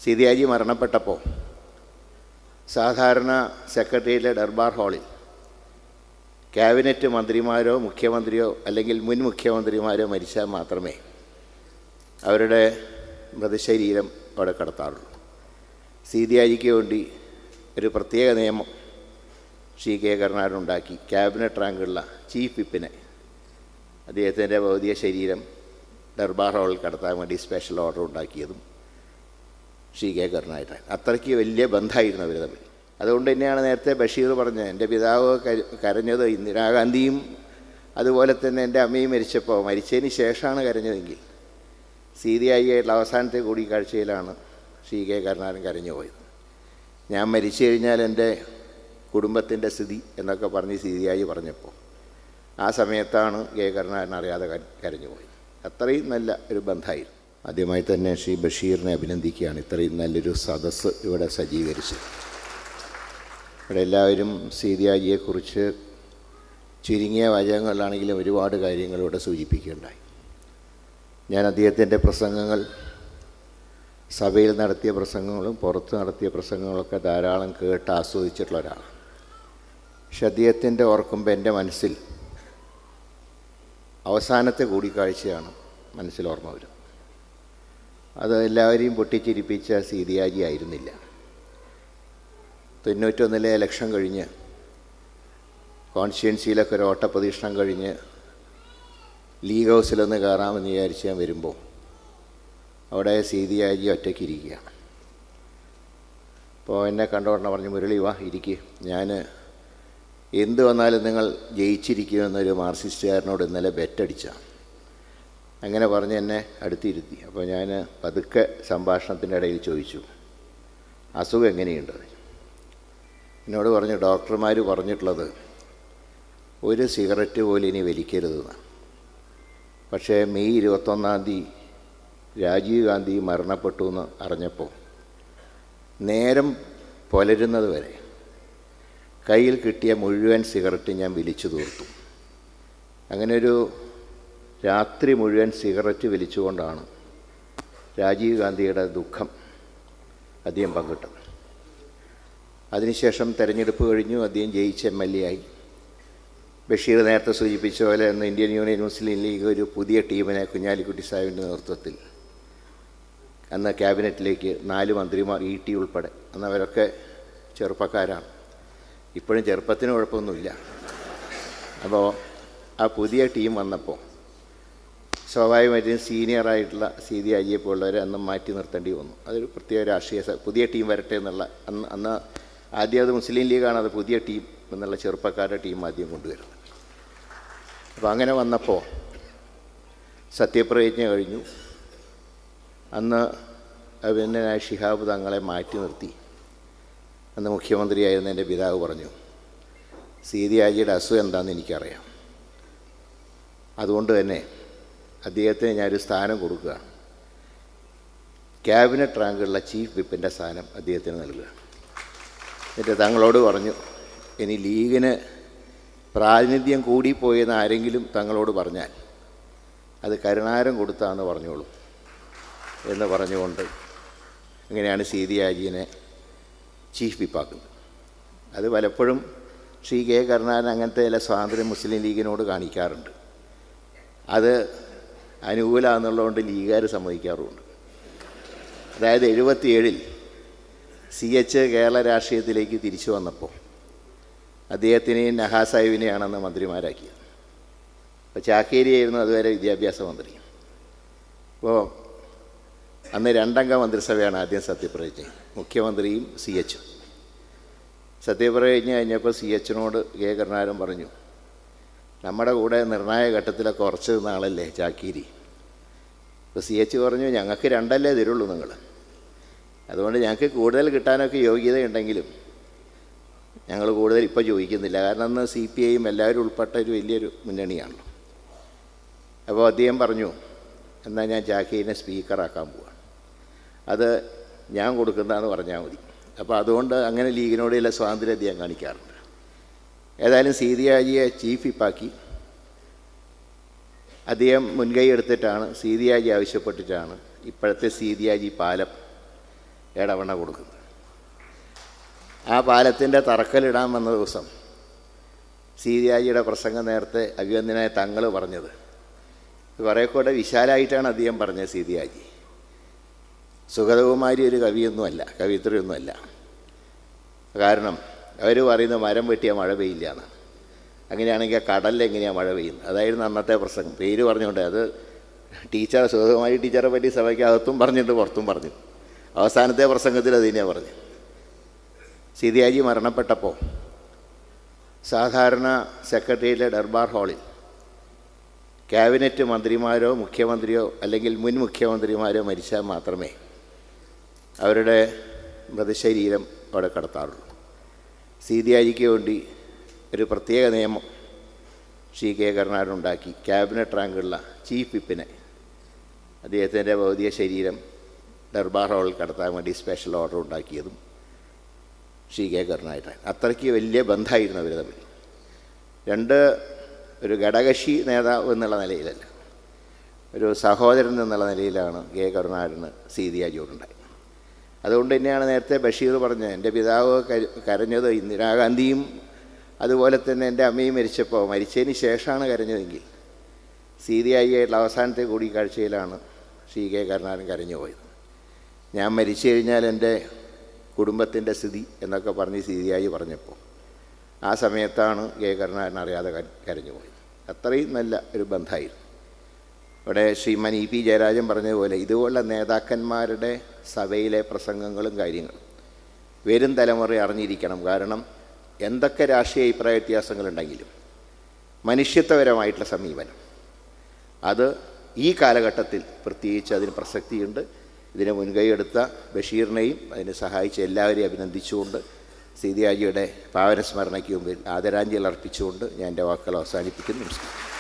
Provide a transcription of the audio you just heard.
സീതിയാജി മരണപ്പെട്ടപ്പോൾ സാധാരണ സെക്രട്ടേറിയറ്റിലെ ദർബാർ ഹാളിൽ ക്യാബിനറ്റ് മന്ത്രിമാരോ മുഖ്യമന്ത്രിയോ അല്ലെങ്കിൽ മുൻ മുഖ്യമന്ത്രിമാരോ മരിച്ചാൽ മാത്രമേ അവരുടെ മൃതശരീരം അവിടെ കടത്താറുള്ളൂ. സീതിയാജിക്ക് വേണ്ടി ഒരു പ്രത്യേക നിയമം ശ്രീ കെ കരുണാകരൻ ഉണ്ടാക്കി. ക്യാബിനറ്റ് റാങ്കുള്ള ചീഫ് വിപ്പിനെ അദ്ദേഹത്തിൻ്റെ ഭൗതിക ശരീരം ദർബാർ ഹാളിൽ കടത്താൻ വേണ്ടി സ്പെഷ്യൽ ഓർഡർ ഉണ്ടാക്കിയതും ശ്രീ കെ കരുണാകരൻ. അത്രയ്ക്ക് വലിയ ബന്ധമായിരുന്നു അവർ തമ്മിൽ. അതുകൊണ്ട് തന്നെയാണ് നേരത്തെ ബഷീർ പറഞ്ഞത്, എൻ്റെ പിതാവ് കരഞ്ഞത് ഇന്ദിരാഗാന്ധിയും അതുപോലെ തന്നെ എൻ്റെ അമ്മയും മരിച്ചതിന് ശേഷമാണ് കരഞ്ഞതെങ്കിൽ സീതിയായിട്ടുള്ള അവസാനത്തെ കൂടിക്കാഴ്ചയിലാണ് ശ്രീ കെ കരുണാകരൻ കരഞ്ഞു പോയത്. ഞാൻ മരിച്ചു കഴിഞ്ഞാൽ എൻ്റെ കുടുംബത്തിൻ്റെ സ്ഥിതി എന്നൊക്കെ പറഞ്ഞ് സീതിയായി പറഞ്ഞപ്പോൾ ആ സമയത്താണ് കെ കരുണാകരൻ അറിയാതെ കരഞ്ഞു പോയത്. അത്രയും നല്ല ഒരു ബന്ധമായിരുന്നു. ആദ്യമായി തന്നെ ശ്രീ ബഷീറിനെ അഭിനന്ദിക്കുകയാണ് ഇത്രയും നല്ലൊരു സദസ്സ് ഇവിടെ സജ്ജീകരിച്ചത്. ഇവിടെ എല്ലാവരും സീതിയാജിയെക്കുറിച്ച് ചുരുങ്ങിയ വാചകങ്ങളിലാണെങ്കിലും ഒരുപാട് കാര്യങ്ങൾ ഇവിടെ സൂചിപ്പിക്കുകയുണ്ടായി. ഞാൻ അദ്ദേഹത്തിൻ്റെ പ്രസംഗങ്ങൾ, സഭയിൽ നടത്തിയ പ്രസംഗങ്ങളും പുറത്ത് നടത്തിയ പ്രസംഗങ്ങളൊക്കെ ധാരാളം കേട്ട് ആസ്വദിച്ചിട്ടുള്ള ഒരാളാണ്. പക്ഷെ അദ്ദേഹത്തിൻ്റെ ഓർക്കുമ്പോൾ എൻ്റെ മനസ്സിൽ അവസാനത്തെ കൂടിക്കാഴ്ചയാണ് മനസ്സിൽ ഓർമ്മ വരുന്നത്. അത് എല്ലാവരെയും പൊട്ടിച്ചിരിപ്പിച്ച സീതിയാജി ആയിരുന്നില്ല. 91 ഇലക്ഷൻ കഴിഞ്ഞ് കോൺസ്റ്റിറ്റ്യുവൻസിയിലൊക്കെ ഒരു ഓട്ടപ്രദക്ഷിണം കഴിഞ്ഞ് ലീഗ് ഹൗസിലൊന്ന് കയറാമെന്ന് വിചാരിച്ച് ഞാൻ വരുമ്പോൾ അവിടെ സീതിയാജി ഒറ്റയ്ക്കിരിക്കുകയാണ്. അപ്പോൾ എന്നെ കണ്ടോടനെ പറഞ്ഞു, മുരളി വാ ഇരിക്കുക, ഞാൻ എന്ത് വന്നാലും നിങ്ങൾ ജയിച്ചിരിക്കുമെന്നൊരു മാർക്സിസ്റ്റുകാരനോട് ഇന്നലെ ബെറ്റടിച്ചാണ്. അങ്ങനെ പറഞ്ഞ് എന്നെ അടുത്തിരുത്തി. അപ്പോൾ ഞാൻ പതുക്കെ സംഭാഷണത്തിൻ്റെ ഇടയിൽ ചോദിച്ചു, അസുഖം എങ്ങനെയുണ്ട്? എന്നോട് പറഞ്ഞു, ഡോക്ടർമാർ പറഞ്ഞിട്ടുള്ളത് ഒരു സിഗരറ്റ് പോലും ഇനി വലിക്കരുതെന്ന്. പക്ഷേ മെയ് 21 രാജീവ് ഗാന്ധി മരണപ്പെട്ടു എന്ന് അറിഞ്ഞപ്പോൾ നേരം പുലരുന്നത് വരെ കയ്യിൽ കിട്ടിയ മുഴുവൻ സിഗരറ്റ് ഞാൻ വലിച്ചു തീർത്തു. അങ്ങനെ ഒരു രാത്രി മുഴുവൻ സിഗരറ്റ് വലിച്ചുകൊണ്ടാണ് രാജീവ് ഗാന്ധിയുടെ ദുഃഖം അദ്ദേഹം പങ്കിട്ടത്. അതിനുശേഷം തെരഞ്ഞെടുപ്പ് കഴിഞ്ഞു, അദ്ദേഹം ജയിച്ച് MLA ആയി. ബഷീർ നേരത്തെ സൂചിപ്പിച്ച പോലെ ഇന്ന് ഇന്ത്യൻ യൂണിയൻ മുസ്ലിം ലീഗ് ഒരു പുതിയ ടീമിനെ കുഞ്ഞാലിക്കുട്ടി സാഹിബിൻ്റെ നേതൃത്വത്തിൽ അന്ന് ക്യാബിനറ്റിലേക്ക് 4 മന്ത്രിമാർ, ET ഉൾപ്പെടെ, അന്നവരൊക്കെ ചെറുപ്പക്കാരാണ്. ഇപ്പോഴും ചെറുപ്പത്തിന് കുഴപ്പമൊന്നുമില്ല. അപ്പോൾ ആ പുതിയ ടീം വന്നപ്പോൾ സ്വാഭാവികമായിട്ടും സീനിയറായിട്ടുള്ള സീതിയാജിയെപ്പോലുള്ളവരെ അന്ന് മാറ്റി നിർത്തേണ്ടി വന്നു. അതൊരു പ്രത്യേക രാഷ്ട്രീയ പുതിയ ടീം വരട്ടെ എന്നുള്ള അന്ന് ആദ്യം അത് മുസ്ലിം ലീഗാണ് അത് പുതിയ ടീം എന്നുള്ള ചെറുപ്പക്കാരുടെ ടീം ആദ്യം കൊണ്ടുവരുന്നത്. അപ്പോൾ അങ്ങനെ വന്നപ്പോൾ സത്യപ്രതിജ്ഞ കഴിഞ്ഞു. അന്ന് പിന്നെ ഷിഹാബ് തങ്ങളെ മാറ്റി നിർത്തി. അന്ന് മുഖ്യമന്ത്രിയായിരുന്ന എൻ്റെ പിതാവ് പറഞ്ഞു, സീതിയാജിയുടെ അസുഖം എന്താണെന്ന് എനിക്കറിയാം, അതുകൊണ്ട് തന്നെ അദ്ദേഹത്തിന് ഞാനൊരു സ്ഥാനം കൊടുക്കുക, ക്യാബിനറ്റ് റാങ്കുള്ള ചീഫ് വിപ്പിൻ്റെ സ്ഥാനം അദ്ദേഹത്തിന് നൽകുക. എന്നിട്ട് തങ്ങളോട് പറഞ്ഞു, ഇനി ലീഗിന് പ്രാതിനിധ്യം കൂടിപ്പോയെന്ന് ആരെങ്കിലും തങ്ങളോട് പറഞ്ഞാൽ അത് കരുണാകരൻ കൊടുത്താന്ന് പറഞ്ഞോളൂ എന്ന് പറഞ്ഞുകൊണ്ട് അങ്ങനെയാണ് സീതിയാജിനെ ചീഫ് വിപ്പാക്കുന്നത്. അത് പലപ്പോഴും ശ്രീ കെ കരുണാകരൻ അങ്ങനത്തെ ചില സ്വാതന്ത്ര്യം മുസ്ലിം ലീഗിനോട് കാണിക്കാറുണ്ട്. അത് അനുകൂലമാണെന്നുള്ളതുകൊണ്ട് ലീഗുകാർ സമ്മതിക്കാറുമുണ്ട്. അതായത് 77 CH കേരള രാഷ്ട്രീയത്തിലേക്ക് തിരിച്ചു വന്നപ്പോൾ അദ്ദേഹത്തിനെയും നഹാസ് സാഹിബിനെയാണെന്ന് മന്ത്രിമാരാക്കിയത്. അപ്പോൾ ചാക്കേരിയായിരുന്നു അതുവരെ വിദ്യാഭ്യാസ മന്ത്രി. അപ്പോൾ അന്ന് 2 അംഗ മന്ത്രിസഭയാണ് ആദ്യം സത്യപ്രതിജ്ഞ, മുഖ്യമന്ത്രിയും CH. സത്യപ്രതിജ്ഞ കഴിഞ്ഞപ്പോൾ CHനോട് കെ കരുണാകരൻ പറഞ്ഞു, നമ്മുടെ കൂടെ നിർണായക ഘട്ടത്തിലൊക്കെ ഉറച്ചു നിന്ന ആളല്ലേ ചാക്കേരി. അപ്പോൾ CH പറഞ്ഞു, ഞങ്ങൾക്ക് 2 തരുള്ളൂ നിങ്ങൾ, അതുകൊണ്ട് ഞങ്ങൾക്ക് കൂടുതൽ കിട്ടാനൊക്കെ യോഗ്യതയുണ്ടെങ്കിലും ഞങ്ങൾ കൂടുതൽ ഇപ്പോൾ ചോദിക്കുന്നില്ല. കാരണം അന്ന് CPIയും എല്ലാവരും ഉൾപ്പെട്ട ഒരു വലിയൊരു മുന്നണിയാണല്ലോ. അപ്പോൾ അദ്ദേഹം പറഞ്ഞു, എന്നാൽ ഞാൻ ചാക്കേരിനെ സ്പീക്കറാക്കാൻ പോവാണ്, അത് ഞാൻ കൊടുക്കുന്നതാണെന്ന് പറഞ്ഞാൽ മതി. അപ്പോൾ അതുകൊണ്ട് അങ്ങനെ ലീഗിനോടുള്ള സ്വാതന്ത്ര്യം അദ്ദേഹം കാണിക്കാറുണ്ട്. ഏതായാലും സീതിയാജിയെ ചീഫ് വിപ്പാക്കി. അദ്ദേഹം മുൻകൈ എടുത്തിട്ടാണ്, സീതിയാജി ആവശ്യപ്പെട്ടിട്ടാണ് ഇപ്പോഴത്തെ സീതിയാജി പാലം ഇടവണ്ണ കൊടുക്കുന്നത്. ആ പാലത്തിൻ്റെ തറക്കല്ലിടാൻ വന്ന ദിവസം സീതിയാജിയുടെ പ്രസംഗം നേരത്തെ അഭിവന്ദനായ തങ്ങൾ പറഞ്ഞത് കുറേ കൂടെ വിശാലമായിട്ടാണ് അദ്ദേഹം പറഞ്ഞത്. സീതിയാജി സുഗതകുമാരി ഒരു കവിയൊന്നുമല്ല, കവിത്രിയൊന്നുമല്ല. കാരണം അവർ പറയുന്നത് മരം വെട്ടിയാൽ മഴ പെയ്യില്ല എന്നാണ്. അങ്ങനെയാണെങ്കിൽ ആ കടലിൽ എങ്ങനെയാണ് മഴ പെയ്യുന്നത്? അതായിരുന്നു അന്നത്തെ പ്രസംഗം. പേര് പറഞ്ഞുകൊണ്ട് അത് ടീച്ചർ സുഗതകുമാരി ടീച്ചറെ പറ്റി സഭയ്ക്കകത്തും പറഞ്ഞിട്ട് പുറത്തും പറഞ്ഞു. അവസാനത്തെ പ്രസംഗത്തിൽ അത് തന്നെയാണ് പറഞ്ഞു. സീതിയാജി മരണപ്പെട്ടപ്പോൾ സാധാരണ സെക്രട്ടേറിയറ്റിലെ ദർബാർ ഹാളിൽ ക്യാബിനറ്റ് മന്ത്രിമാരോ മുഖ്യമന്ത്രിയോ അല്ലെങ്കിൽ മുൻ മുഖ്യമന്ത്രിമാരോ മരിച്ചാൽ മാത്രമേ അവരുടെ മൃതശരീരം അവിടെ കടത്താറുള്ളൂ. സീതിയാജിക്ക് വേണ്ടി ഒരു പ്രത്യേക നിയമം ശ്രീ കെ കരുണാകരൻ ഉണ്ടാക്കി. ക്യാബിനറ്റ് റാങ്കുള്ള ചീഫ് വിപ്പിനെ അദ്ദേഹത്തിൻ്റെ ഭൗതിക ശരീരം ദർബാർ ഹാളിൽ കടത്താൻ വേണ്ടി സ്പെഷ്യൽ ഓർഡർ ഉണ്ടാക്കിയതും ശ്രീ കെ കരുണാകരൻ. അത്രയ്ക്ക് വലിയ ബന്ധമായിരുന്നു അവർ തമ്മിൽ. ഒരു ഘടകകക്ഷി നേതാവ് എന്നുള്ള നിലയിലല്ല, ഒരു സഹോദരൻ എന്നുള്ള നിലയിലാണ് കെ കരുണാകരന് സീതിയാജിയോടുണ്ടായത്. അതുകൊണ്ട് തന്നെയാണ് നേരത്തെ ബഷീർ പറഞ്ഞത്, എൻ്റെ പിതാവ് കരഞ്ഞത് ഇന്ദിരാഗാന്ധിയും അതുപോലെ തന്നെ എൻ്റെ അമ്മയും മരിച്ചതിന് ശേഷമാണ് കരഞ്ഞതെങ്കിൽ സീതിയാജിയായിട്ടുള്ള അവസാനത്തെ കൂടിക്കാഴ്ചയിലാണ് ശ്രീ കെ കരുണാകരൻ കരഞ്ഞു പോയത്. ഞാൻ മരിച്ചു കഴിഞ്ഞാൽ എൻ്റെ കുടുംബത്തിൻ്റെ സ്ഥിതി എന്നൊക്കെ പറഞ്ഞ് സീതിയാജി പറഞ്ഞപ്പോൾ ആ സമയത്താണ് കെ കരുണാകരൻ അറിയാതെ കരഞ്ഞു പോയത്. അത്രയും നല്ല ഒരു ബന്ധമായിരുന്നു. ഇവിടെ ശ്രീമാൻ ഇ പി ജയരാജൻ പറഞ്ഞതുപോലെ ഇതുപോലുള്ള നേതാക്കന്മാരുടെ സഭയിലെ പ്രസംഗങ്ങളും കാര്യങ്ങളും വരും തലമുറ അറിഞ്ഞിരിക്കണം. കാരണം എന്തൊക്കെ രാഷ്ട്രീയ അഭിപ്രായ വ്യത്യാസങ്ങളുണ്ടെങ്കിലും മനുഷ്യത്വപരമായിട്ടുള്ള സമീപനം അത് ഈ കാലഘട്ടത്തിൽ പ്രത്യേകിച്ച് അതിന് പ്രസക്തിയുണ്ട്. ഇതിന് മുൻകൈയെടുത്ത ബഷീറിനെയും അതിന് സഹായിച്ച എല്ലാവരെയും അഭിനന്ദിച്ചുകൊണ്ട് സീതിയാജിയുടെ പാവനസ്മരണയ്ക്ക് മുമ്പിൽ ആദരാഞ്ജലി അർപ്പിച്ചുകൊണ്ട് ഞാൻ എൻ്റെ വാക്കുകൾ അവസാനിപ്പിക്കുന്നു. നമസ്കാരം.